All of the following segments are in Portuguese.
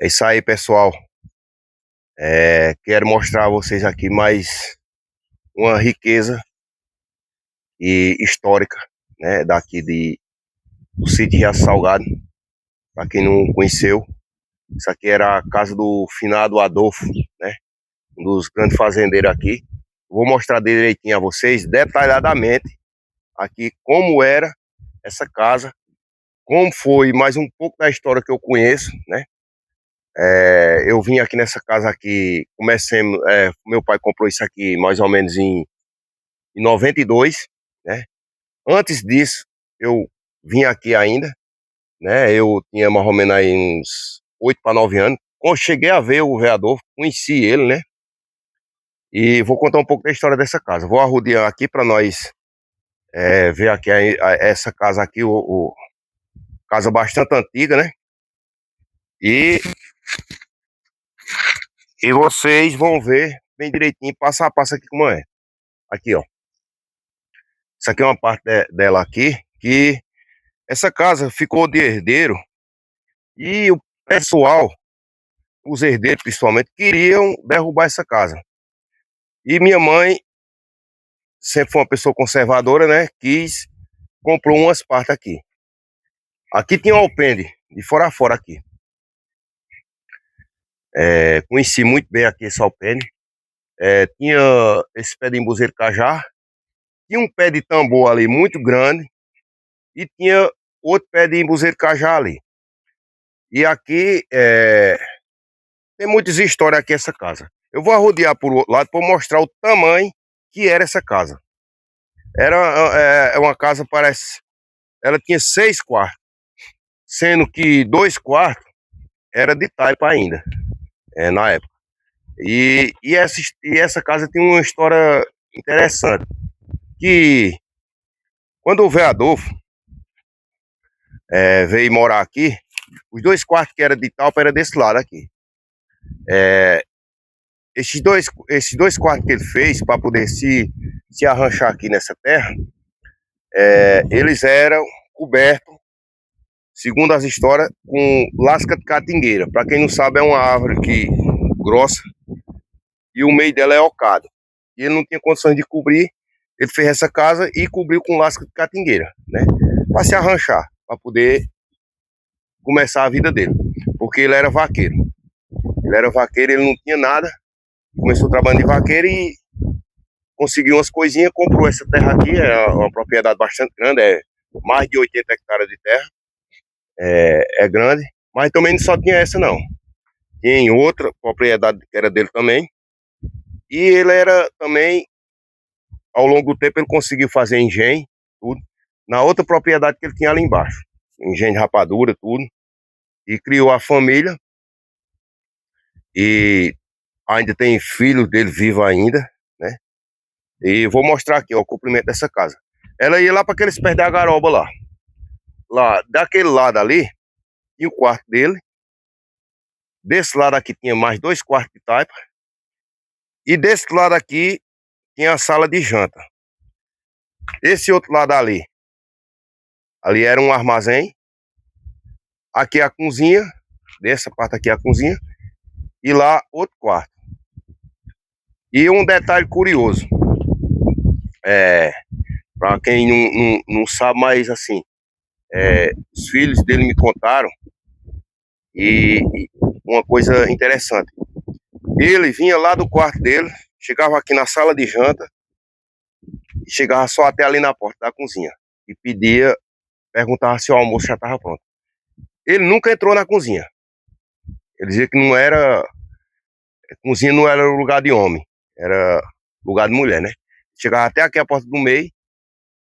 É isso aí, pessoal. Quero mostrar a vocês aqui mais uma riqueza e histórica, né, do sítio Riacho Salgado. Para quem não conheceu, isso aqui era a casa do finado Adolfo, né, um dos grandes fazendeiros aqui. Vou mostrar direitinho a vocês, detalhadamente, aqui como era essa casa, como foi mais um pouco da história que eu conheço, né. Eu vim aqui nessa casa aqui, meu pai comprou isso aqui mais ou menos em 92, né? Antes disso, eu vim aqui ainda, né? Eu tinha mais ou menos aí uns 8 para 9 anos. Quando cheguei a ver o vereador, conheci ele, né? E vou contar um pouco da história dessa casa. Vou arrodear aqui para nós ver aqui essa casa aqui, casa bastante antiga, né? E, e vocês vão ver bem direitinho, passo a passo aqui como é. Aqui, ó. Isso aqui é uma parte dela aqui, que essa casa ficou de herdeiro e o pessoal, os herdeiros principalmente, queriam derrubar essa casa. E minha mãe, sempre foi uma pessoa conservadora, né? Comprou umas partes aqui. Aqui tinha um alpendre, de fora a fora aqui. Conheci muito bem aqui esse alpendre. Tinha esse pé de embuzeiro cajá, tinha um pé de tambor ali muito grande e tinha outro pé de embuzeiro cajá ali. E aqui tem muitas histórias aqui essa casa. Eu vou arrodear por outro lado para mostrar o tamanho que era essa casa. Era uma casa, parece, ela tinha 6 quartos, sendo que 2 quartos era de taipa ainda, na época. E essa casa tem uma história interessante, que quando o vereador veio morar aqui, os 2 quartos que era de taipa era desse lado aqui. Esses dois quartos que ele fez para poder se arranchar aqui nessa terra, eles eram cobertos, segundo as histórias, com lasca de catingueira. Para quem não sabe, é uma árvore grossa e o meio dela é ocado. E ele não tinha condições de cobrir, ele fez essa casa e cobriu com lasca de catingueira, né? Para se arranchar, para poder começar a vida dele. Porque ele era vaqueiro. Ele não tinha nada, começou trabalhando de vaqueiro e conseguiu umas coisinhas, comprou essa terra aqui, é uma propriedade bastante grande, mais de 80 hectares de terra, é grande, mas também não só tinha essa não. Tinha outra propriedade que era dele também, e ele era também, ao longo do tempo, ele conseguiu fazer engenho, tudo, na outra propriedade que ele tinha ali embaixo, engenho de rapadura, tudo, e criou a família, e ainda tem filhos dele vivo ainda, né? E vou mostrar aqui, ó, o comprimento dessa casa. Ela ia lá para aqueles pés da garoba lá, daquele lado ali, tinha o quarto dele, desse lado aqui tinha mais 2 quartos de taipa, e desse lado aqui tinha a sala de janta. Esse outro lado ali era um armazém, aqui é a cozinha, dessa parte aqui é a cozinha, e lá outro quarto. E um detalhe curioso, para quem não sabe, mas assim, os filhos dele me contaram, e uma coisa interessante, ele vinha lá do quarto dele, chegava aqui na sala de janta, e chegava só até ali na porta da cozinha, e perguntava se o almoço já estava pronto. Ele nunca entrou na cozinha. Ele dizia que cozinha não era lugar de homem, era lugar de mulher, né? Chegava até aqui a porta do meio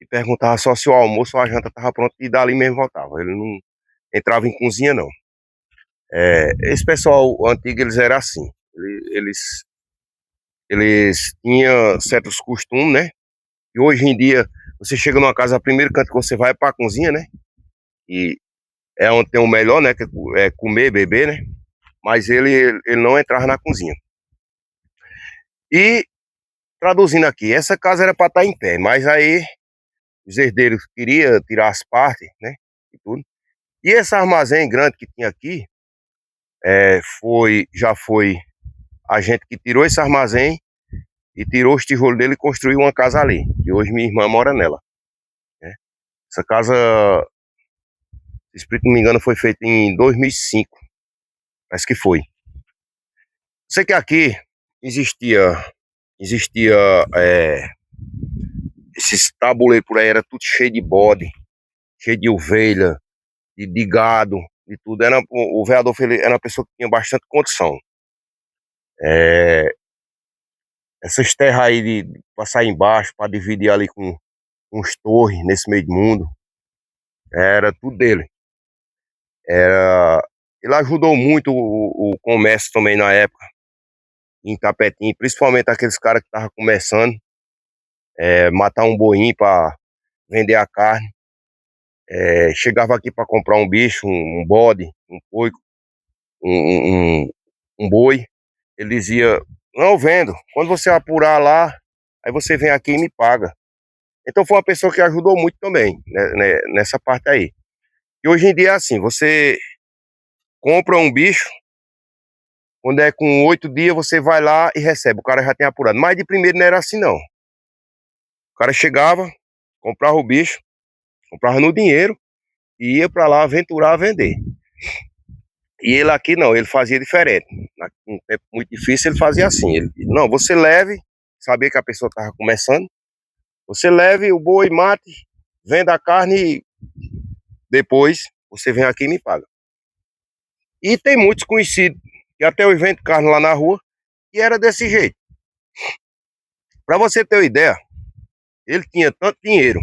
e perguntava só se o almoço ou a janta estava pronto e dali mesmo voltava. Ele não entrava em cozinha, não. Esse pessoal antigo, eles eram assim. Eles tinham certos costumes, né? E hoje em dia, você chega numa casa, o primeiro canto que você vai é para a cozinha, né? E é onde tem o melhor, né? Que é comer, beber, né? Mas ele não entrava na cozinha. E, traduzindo aqui, essa casa era para estar em pé, mas aí os herdeiros queriam tirar as partes, né? E tudo. E esse armazém grande que tinha aqui, Já foi a gente que tirou esse armazém e tirou os tijolos dele e construiu uma casa ali. E hoje minha irmã mora nela, né? Essa casa, se não me engano, foi feita em 2005. Parece que foi. Sei que aqui existia esses tabuleiros por aí, era tudo cheio de bode, cheio de ovelha, de gado, de tudo. O vereador era uma pessoa que tinha bastante condição. É, essas terras aí de passar embaixo para dividir ali com uns torres nesse meio do mundo, era tudo dele. Ele ajudou muito o comércio também na época, em Tapetim, principalmente aqueles caras que estavam começando, matar um boinho para vender a carne. Chegava aqui para comprar um bicho, um bode, um porco, um, um, um boi. Ele dizia: não, vendo, quando você apurar lá, aí você vem aqui e me paga. Então foi uma pessoa que ajudou muito também, né, nessa parte aí. E hoje em dia é assim, você compra um bicho, quando é com 8 dias, você vai lá e recebe, o cara já tem apurado. Mas de primeiro não era assim não. O cara chegava, comprava o bicho, comprava no dinheiro, e ia para lá aventurar, vender. E ele aqui não, ele fazia diferente. Num tempo muito difícil, ele fazia assim. Ele, não, você leve, sabia que a pessoa estava começando, você leve o boi, mate, venda a carne e depois você vem aqui e me paga. E tem muitos conhecidos, que até eu vendo carne lá na rua, que era desse jeito. Para você ter uma ideia, ele tinha tanto dinheiro,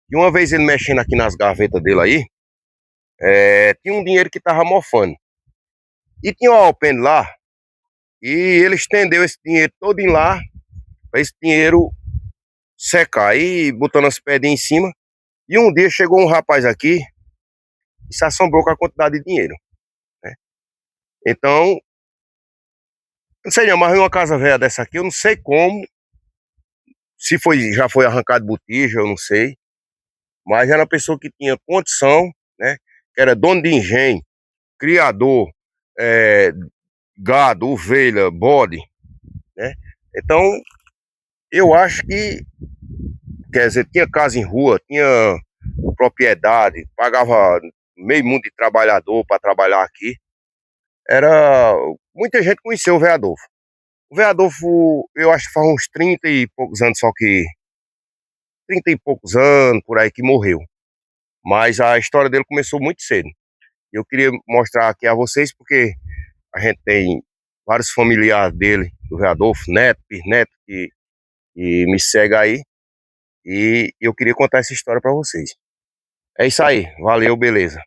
que uma vez ele mexendo aqui nas gavetas dele aí, tinha um dinheiro que tava mofando. E tinha um alpendre lá, e ele estendeu esse dinheiro todo em lá, para esse dinheiro secar, aí botando as pedrinhas em cima. E um dia chegou um rapaz aqui e se assombrou com a quantidade de dinheiro, né? Então, não sei não, mas uma casa velha dessa aqui, eu não sei como, se já foi arrancado botija, eu não sei, mas era uma pessoa que tinha condição, né? Que era dono de engenho, criador, é, gado, ovelha, bode, né? Então, eu acho que, quer dizer, tinha casa em rua, tinha propriedade, pagava meio mundo de trabalhador para trabalhar aqui. Muita gente conheceu o vereador. O vereador, eu acho que faz uns 30 e poucos anos, só que 30 e poucos anos por aí que morreu. Mas a história dele começou muito cedo. Eu queria mostrar aqui a vocês porque a gente tem vários familiares dele, do vereador, neto, bisneto, que me segue aí. E eu queria contar essa história para vocês. É isso aí, valeu, beleza.